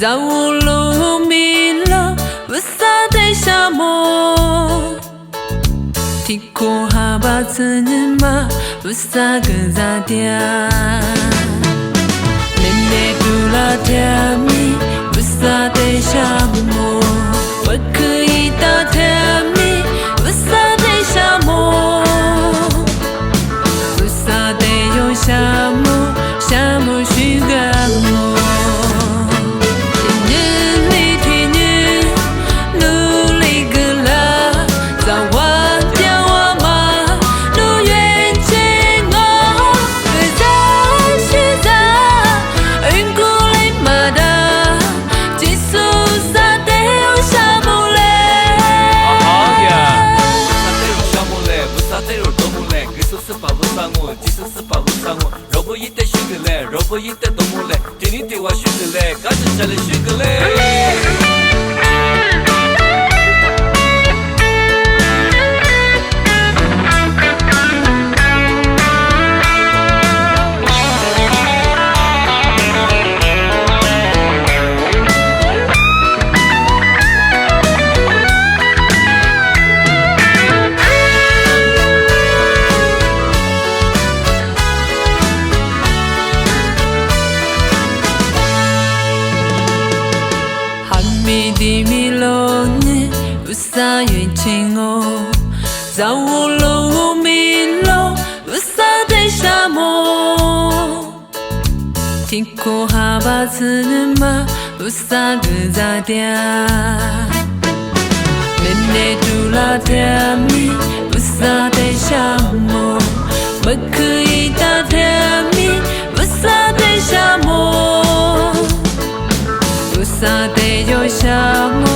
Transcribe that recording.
在乌鲁米勒不撒的沙漠，提库哈巴茨嘛不撒个咋嗲，内内杜拉甜蜜不撒的沙漠，我可以打甜蜜不撒的沙漠，不撒的有沙漠，沙漠是个梦。我一点都不累，听你对我说的嘞，感觉下来说个嘞。米的米罗尼不撒月青哦，在乌鲁米勒不撒的沙漠，提库哈巴茨嘛不撒个咋嗲，内内杜拉甜蜜不撒的沙漠，我可以打甜蜜不撒的沙漠。不撒的有沙漠。